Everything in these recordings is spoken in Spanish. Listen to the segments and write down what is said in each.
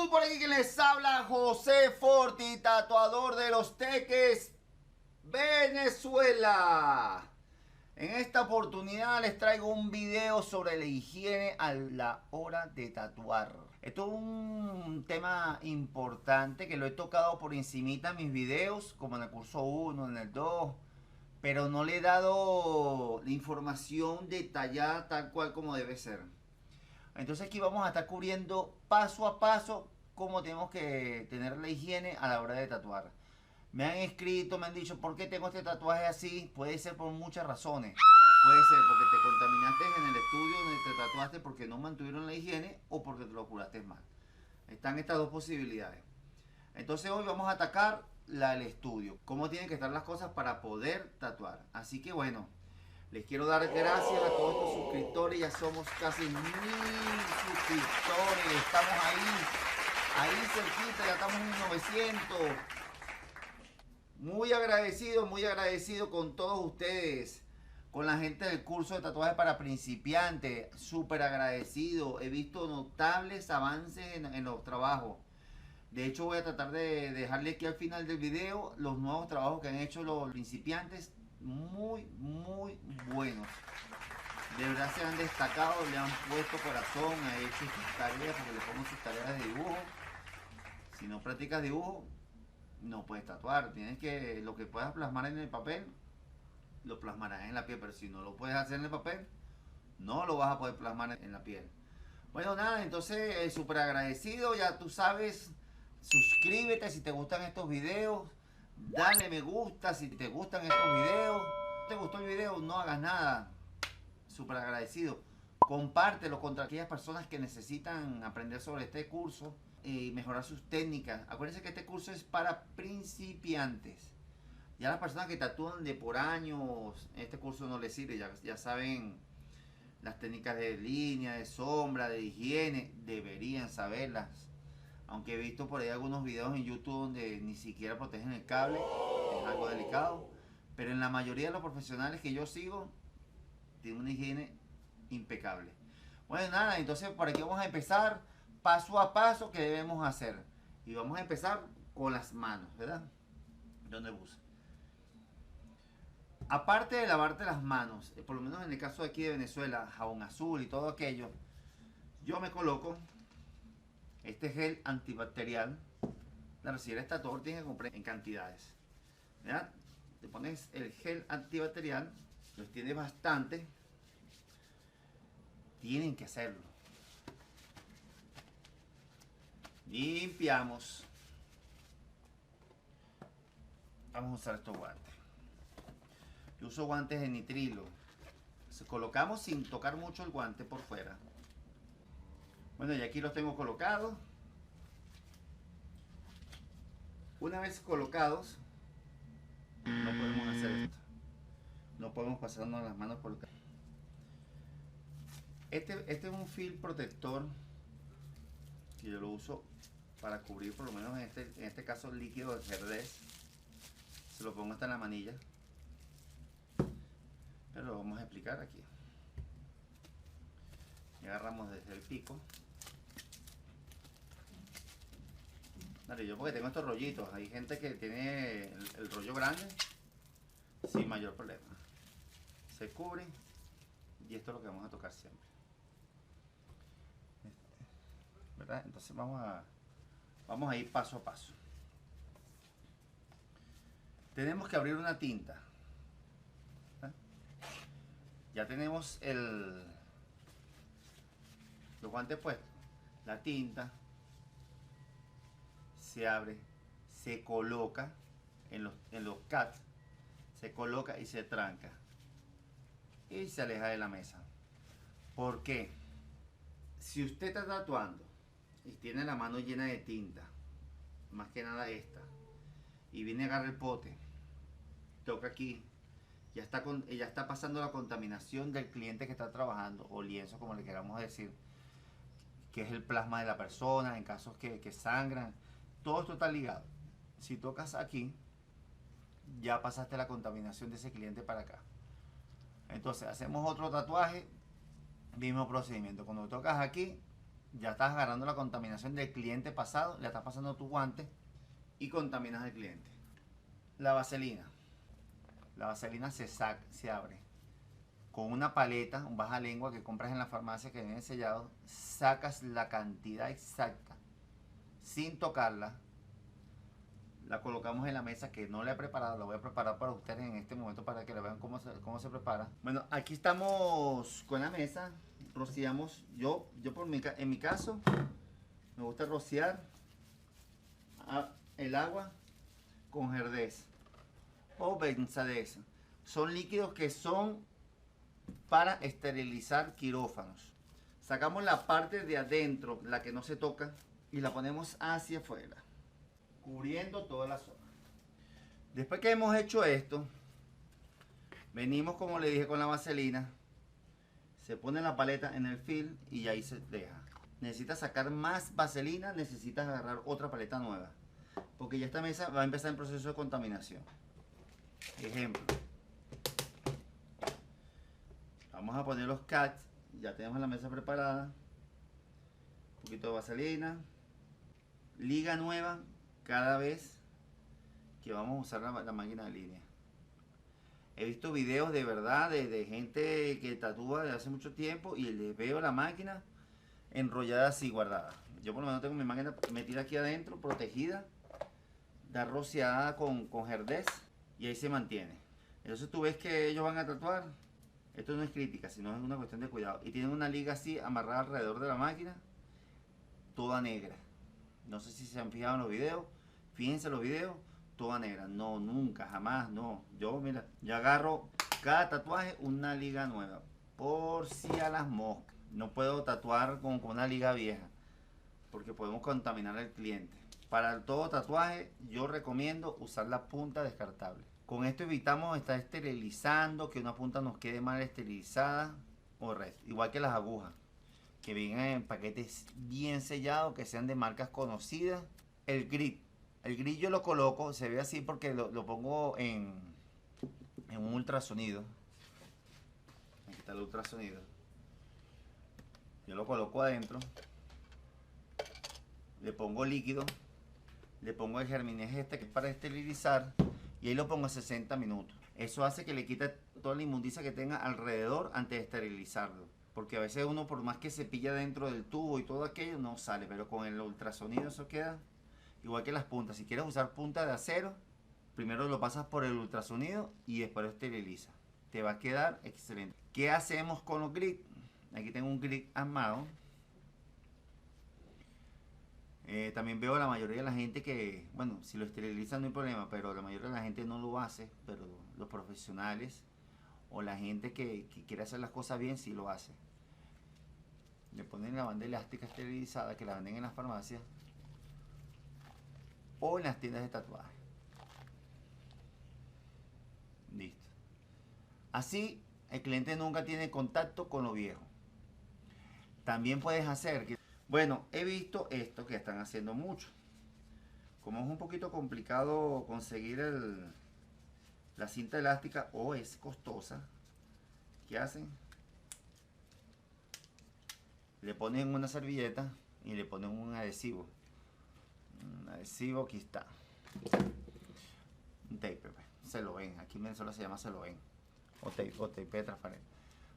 Por aquí que les habla José Forti, tatuador de Los Teques, Venezuela. En esta oportunidad les traigo un video sobre la higiene a la hora de tatuar. Esto es un tema importante que lo he tocado por encimita en mis videos, como en el curso 1, en el 2, pero no le he dado la información detallada tal cual como debe ser. Entonces aquí vamos a estar cubriendo paso a paso cómo tenemos que tener la higiene a la hora de tatuar. Me han escrito, me han dicho, ¿por qué tengo este tatuaje así? Puede ser por muchas razones. Puede ser porque te contaminaste en el estudio donde te tatuaste porque no mantuvieron la higiene o porque te lo curaste mal. Están estas dos posibilidades. Entonces hoy vamos a atacar el estudio. Cómo tienen que estar las cosas para poder tatuar. Así que bueno, les quiero dar gracias a todos estos suscriptores. Ya somos casi 1000 suscriptores. Estamos ahí cerquita, ya estamos en 900. Muy agradecido con todos ustedes. Con la gente del curso de tatuaje para principiantes. Súper agradecido. He visto notables avances en los trabajos. De hecho voy a tratar de dejarle aquí al final del video los nuevos trabajos que han hecho los principiantes. Muy buenos. De verdad se han destacado, le han puesto corazón, ha hecho sus tareas, porque le pongo sus tareas de dibujo. Si no practicas dibujo, no puedes tatuar. Tienes que, lo que puedas plasmar en el papel, lo plasmarás en la piel. Pero si no lo puedes hacer en el papel, no lo vas a poder plasmar en la piel. Bueno, nada, entonces súper agradecido. Ya tú sabes, suscríbete si te gustan estos videos. Dale me gusta si te gustan estos videos. Si te gustó el video, no hagas nada. Súper agradecido. Compártelo contra aquellas personas que necesitan aprender sobre este curso y mejorar sus técnicas. Acuérdense que este curso es para principiantes. Ya las personas que tatúan de por años, este curso no les sirve. Ya saben las técnicas de línea, de sombra, de higiene. Deberían saberlas. Aunque he visto por ahí algunos videos en YouTube donde ni siquiera protegen el cable. Es algo delicado. Pero en la mayoría de los profesionales que yo sigo, tiene una higiene impecable. Bueno, nada, entonces por aquí vamos a empezar paso a paso que debemos hacer. Y vamos a empezar con las manos, ¿verdad? ¿Dónde busca? Aparte de lavarte las manos, por lo menos en el caso de aquí de Venezuela, jabón azul y todo aquello, yo me coloco este gel antibacterial. Claro, si eres tatuador tienes que comprar en cantidades, ¿verdad? Te pones el gel antibacterial, lo extiendes bastante. Tienen que hacerlo. Limpiamos. Vamos a usar estos guantes. Yo uso guantes de nitrilo. Colocamos sin tocar mucho el guante por fuera. Bueno, y aquí los tengo colocados. Una vez colocados, no podemos hacer esto. No podemos pasarnos las manos por acá. Este es un film protector que yo lo uso para cubrir, por lo menos en este caso, el líquido de Jerez. Se lo pongo hasta en la manilla, pero lo vamos a explicar aquí. Y agarramos desde el pico. Vale, yo porque tengo estos rollitos, hay gente que tiene el rollo grande sin mayor problema. Se cubre y esto es lo que vamos a tocar siempre, ¿verdad? Entonces vamos a ir paso a paso. Tenemos que abrir una tinta. Ya tenemos los guantes puestos. La tinta se abre, se coloca en los cats, se coloca y se tranca y se aleja de la mesa. ¿Por qué? Si usted está tatuando y tiene la mano llena de tinta, más que nada esta, y viene a agarrar el pote, toca aquí, ya está pasando la contaminación del cliente que está trabajando, o lienzo como le queramos decir, que es el plasma de la persona, en casos que sangran. Todo esto está ligado. Si tocas aquí, ya pasaste la contaminación de ese cliente para acá. Entonces hacemos otro tatuaje, mismo procedimiento. Cuando tocas aquí, ya estás agarrando la contaminación del cliente pasado, le estás pasando tu guante y contaminas al cliente. La vaselina. La vaselina se abre con una paleta, un bajalengua que compras en la farmacia que viene sellado. Sacas la cantidad exacta sin tocarla. La colocamos en la mesa, que no la he preparado, la voy a preparar para ustedes en este momento para que la vean cómo se prepara. Bueno, aquí estamos con la mesa, rociamos, en mi caso, me gusta rociar el agua con Herdez o Benzadez. Son líquidos que son para esterilizar quirófanos. Sacamos la parte de adentro, la que no se toca, y la ponemos hacia afuera, cubriendo toda la zona. Después que hemos hecho esto, venimos, como le dije, con la vaselina. Se pone la paleta en el film y ahí se deja. Necesitas sacar más vaselina, necesitas agarrar otra paleta nueva, porque ya esta mesa va a empezar el proceso de contaminación. Ejemplo, vamos a poner los cats. Ya tenemos la mesa preparada. Un poquito de vaselina, liga nueva cada vez que vamos a usar la máquina de línea. He visto videos de verdad de gente que tatúa desde hace mucho tiempo y les veo la máquina enrollada así, guardada. Yo por lo menos tengo mi máquina metida aquí adentro, protegida, da rociada con Herdez, y ahí se mantiene. Entonces tú ves que ellos van a tatuar. Esto no es crítica, sino es una cuestión de cuidado. Y tienen una liga así amarrada alrededor de la máquina, toda negra. No sé si se han fijado en los videos. Fíjense los videos, toda negra. No, nunca, jamás, no. Yo, mira, yo agarro cada tatuaje una liga nueva, por si a las moscas. No puedo tatuar con una liga vieja, porque podemos contaminar al cliente. Para todo tatuaje, yo recomiendo usar la punta descartable. Con esto evitamos estar esterilizando, que una punta nos quede mal esterilizada o igual que las agujas, que vengan en paquetes bien sellados, que sean de marcas conocidas. El grit yo lo coloco, se ve así porque lo pongo en un ultrasonido. Aquí está el ultrasonido. Yo lo coloco adentro, le pongo líquido, le pongo el germinés que es para esterilizar, y ahí lo pongo a 60 minutos. Eso hace que le quite toda la inmundicia que tenga alrededor antes de esterilizarlo. Porque a veces uno, por más que se pilla dentro del tubo y todo aquello, no sale. Pero con el ultrasonido eso queda igual que las puntas. Si quieres usar punta de acero, primero lo pasas por el ultrasonido y después lo esteriliza. Te va a quedar excelente. ¿Qué hacemos con los grit? Aquí tengo un grit armado. También veo a la mayoría de la gente que, bueno, si lo esterilizan no hay problema, pero la mayoría de la gente no lo hace. Pero los profesionales o la gente que quiere hacer las cosas bien sí lo hace. Le ponen la banda elástica esterilizada, que la venden en las farmacias o en las tiendas de tatuaje. Listo. Así el cliente nunca tiene contacto con lo viejo. También puedes hacer que... Bueno, he visto esto que están haciendo mucho. Como es un poquito complicado conseguir la cinta elástica, o es costosa, ¿qué hacen? Le ponen una servilleta y le ponen un adhesivo. Un adhesivo, aquí está. Un tape, se lo ven. Aquí en Venezuela se llama se lo ven. O tape transparente.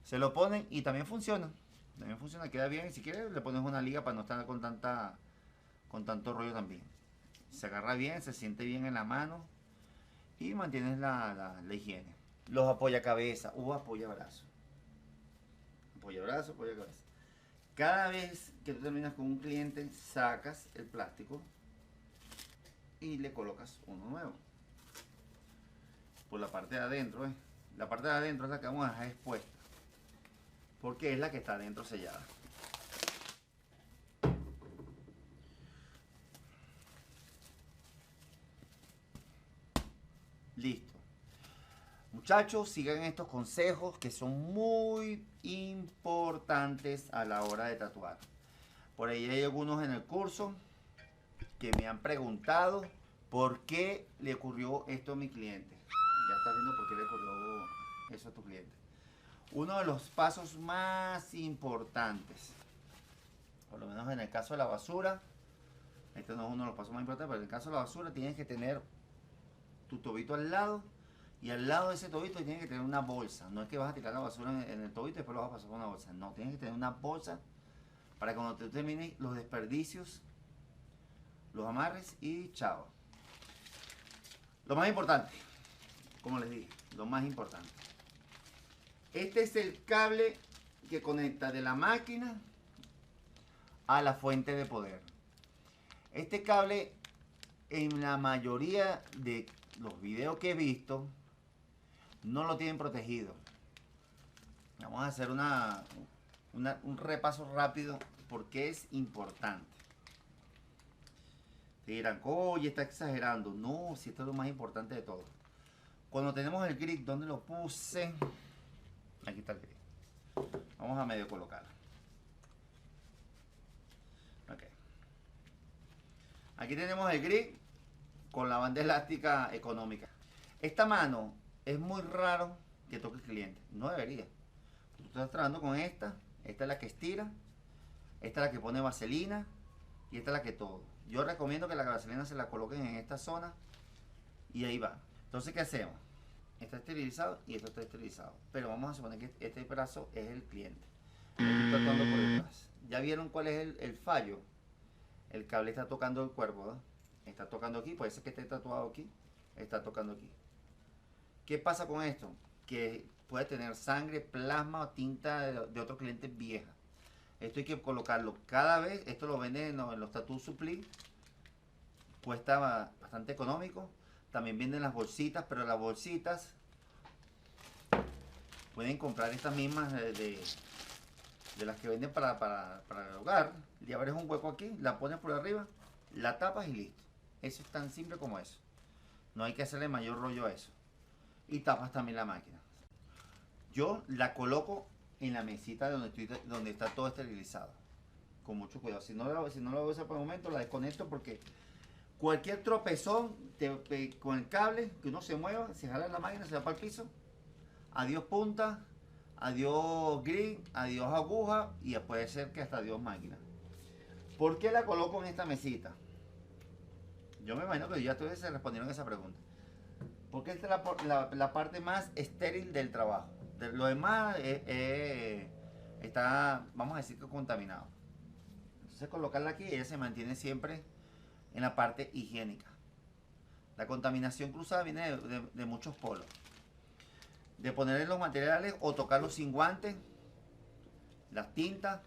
Se lo ponen y también funciona. También funciona, queda bien. Y si quieres le pones una liga para no estar con tanto rollo también. Se agarra bien, se siente bien en la mano y mantienes la higiene. Los apoyacabezas o apoyabrazo. Apoyabrazo, apoyacabeza. Cada vez que tú terminas con un cliente, sacas el plástico y le colocas uno nuevo. Por la parte de adentro, ¿eh? La parte de adentro es la que vamos a dejar expuesta, porque es la que está adentro sellada. Listo. Muchachos, sigan estos consejos que son muy importantes a la hora de tatuar. Por ahí hay algunos en el curso que me han preguntado por qué le ocurrió esto a mi cliente. Ya estás viendo por qué le ocurrió eso a tu cliente. Uno de los pasos más importantes Por lo menos en el caso de la basura, este no es uno de los pasos más importantes, pero en el caso de la basura tienes que tener tu tobito al lado, y al lado de ese tobito tienes que tener una bolsa. No es que vas a tirar la basura en el tobito y después lo vas a pasar por una bolsa. No, tienes que tener una bolsa para cuando te termines los desperdicios, los amarres y chao. Lo más importante, como les dije, lo más importante. Este es el cable que conecta de la máquina a la fuente de poder. Este cable, en la mayoría de los videos que he visto, no lo tienen protegido. Vamos a hacer un repaso rápido porque es importante. Te dirán, oye, está exagerando. No, si esto es lo más importante de todo. Cuando tenemos el grip, ¿dónde lo puse? Aquí está el grip. Vamos a medio colocarlo. Ok. Aquí tenemos el grip con la banda elástica económica. Esta mano es muy raro que toque el cliente. No debería. Tú estás trabajando con esta. Esta es la que estira. Esta es la que pone vaselina. Y esta es la que todo. Yo recomiendo que la vaselina se la coloquen en esta zona. Y ahí va. Entonces, ¿qué hacemos? Está esterilizado y esto está esterilizado. Pero vamos a suponer que este brazo es el cliente. Estoy tatuando por detrás. ¿Ya vieron cuál es el fallo? El cable está tocando el cuerpo, ¿verdad? Está tocando aquí. Puede ser que esté tatuado aquí. Está tocando aquí. ¿Qué pasa con esto? Que puede tener sangre, plasma o tinta de otro cliente vieja. Esto hay que colocarlo cada vez. Esto lo venden en los Tattoo Supply. Cuesta bastante económico. También venden las bolsitas, pero las bolsitas pueden comprar estas mismas de las que venden para el hogar. Le abres un hueco aquí, la pones por arriba, la tapas y listo. Eso es tan simple como eso. No hay que hacerle mayor rollo a eso. Y tapas también la máquina. Yo la coloco en la mesita donde está todo esterilizado. Con mucho cuidado. Si no lo voy a usar por el momento, la desconecto porque cualquier tropezón con el cable, que uno se mueva, se jala la máquina, se va para el piso. Adiós punta, adiós grip, adiós aguja y puede ser que hasta adiós máquina. ¿Por qué la coloco en esta mesita? Yo me imagino que ya ustedes se respondieron a esa pregunta. Porque esta es la parte más estéril del trabajo. Lo demás está, vamos a decir que contaminado. Entonces colocarla aquí, ella se mantiene siempre en la parte higiénica. La contaminación cruzada viene de muchos polos. De ponerle los materiales o tocarlos sin guantes, las tintas,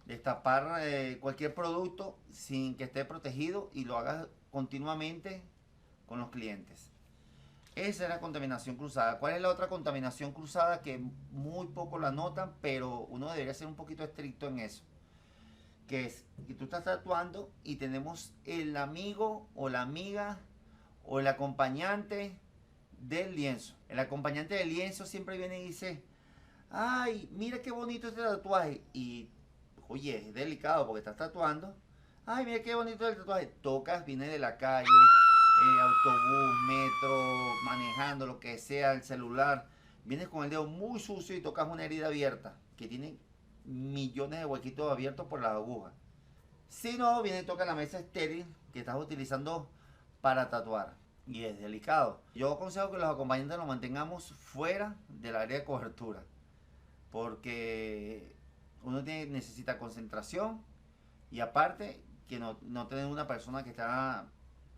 destapar cualquier producto sin que esté protegido y lo hagas continuamente con los clientes. Esa es la contaminación cruzada. ¿Cuál es la otra contaminación cruzada que muy poco la notan, pero uno debería ser un poquito estricto en eso? Que es que tú estás tatuando y tenemos el amigo o la amiga o el acompañante del lienzo. El acompañante del lienzo siempre viene y dice, ay, mira qué bonito este tatuaje. Y, oye, es delicado porque estás tatuando. Ay, mira qué bonito el tatuaje. Tocas, viene de la calle, autobús, metro, manejando, lo que sea, el celular. Vienes con el dedo muy sucio y tocas una herida abierta que tiene millones de huequitos abiertos por las agujas. Si no, viene y toca la mesa estéril que estás utilizando para tatuar. Y es delicado. Yo aconsejo que los acompañantes los mantengamos fuera del área de cobertura. Porque uno necesita concentración. Y aparte, que no tener una persona que está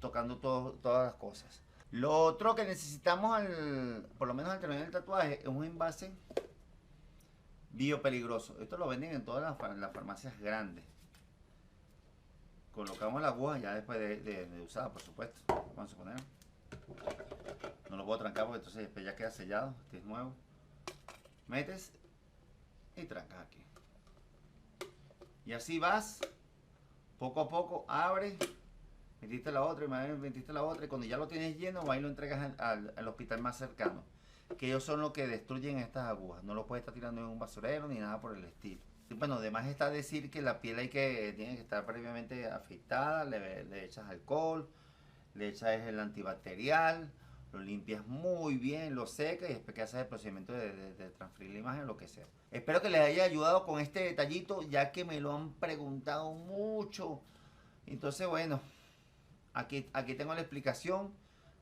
tocando todas las cosas. Lo otro que necesitamos, por lo menos al terminar el tatuaje, es un envase biopeligroso. Esto lo venden en todas las farmacias grandes. Colocamos la aguja ya después de usada, por supuesto. Vamos a poner. No lo puedo trancar porque entonces después ya queda sellado. Este es nuevo. Metes y trancas aquí. Y así vas, poco a poco, abres, metiste la otra, y cuando ya lo tienes lleno, vas y lo entregas al hospital más cercano. Que ellos son los que destruyen estas agujas. No lo puedes estar tirando en un basurero ni nada por el estilo. Bueno, además está decir que la piel tiene que estar previamente afeitada, le echas alcohol, le echas el antibacterial, lo limpias muy bien, lo secas y después que haces el procedimiento de transferir la imagen, lo que sea. Espero que les haya ayudado con este detallito, ya que me lo han preguntado mucho. Entonces, bueno, aquí tengo la explicación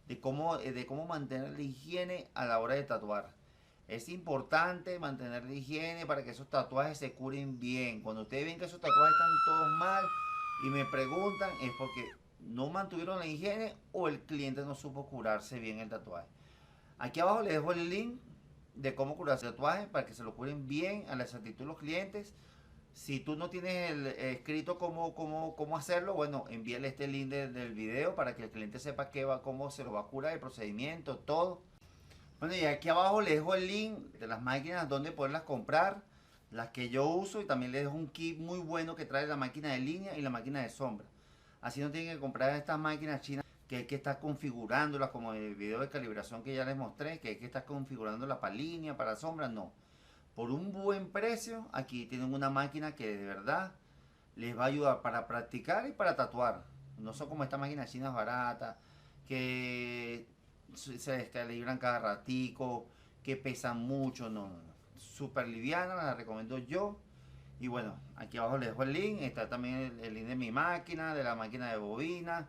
de cómo mantener la higiene a la hora de tatuar. Es importante mantener la higiene para que esos tatuajes se curen bien. Cuando ustedes ven que esos tatuajes están todos mal y me preguntan, es porque no mantuvieron la higiene o el cliente no supo curarse bien el tatuaje. Aquí abajo les dejo el link de cómo curarse el tatuaje para que se lo curen bien a la exactitud los clientes. Si tú no tienes escrito cómo hacerlo, bueno, envíale este link del video para que el cliente sepa cómo se lo va a curar, el procedimiento, todo. Bueno, y aquí abajo les dejo el link de las máquinas donde poderlas comprar, las que yo uso, y también les dejo un kit muy bueno que trae la máquina de línea y la máquina de sombra. Así no tienen que comprar estas máquinas chinas que hay que estar configurándolas, como el video de calibración que ya les mostré, que hay que estar configurándolas para línea, para sombra, no. Por un buen precio, aquí tienen una máquina que de verdad les va a ayudar para practicar y para tatuar. No son como estas máquinas chinas baratas, que se descalibran cada ratico, que pesan mucho, no. Súper liviana, la recomiendo yo. Y bueno, aquí abajo les dejo el link, está también el link de mi máquina, de la máquina de bobina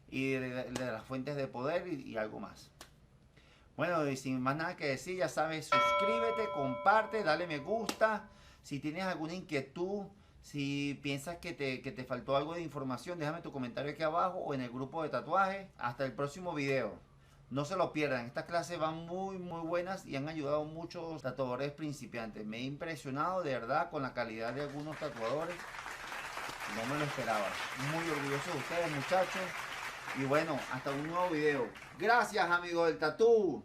y de las fuentes de poder y algo más. Bueno, y sin más nada que decir, ya sabes, suscríbete, comparte, dale me gusta. Si tienes alguna inquietud, si piensas que te faltó algo de información, déjame tu comentario aquí abajo o en el grupo de tatuajes. Hasta el próximo video. No se lo pierdan, estas clases van muy buenas y han ayudado a muchos tatuadores principiantes. Me he impresionado de verdad con la calidad de algunos tatuadores. No me lo esperaba. Muy orgulloso de ustedes, muchachos. Y bueno, hasta un nuevo video. Gracias, amigos del tatú.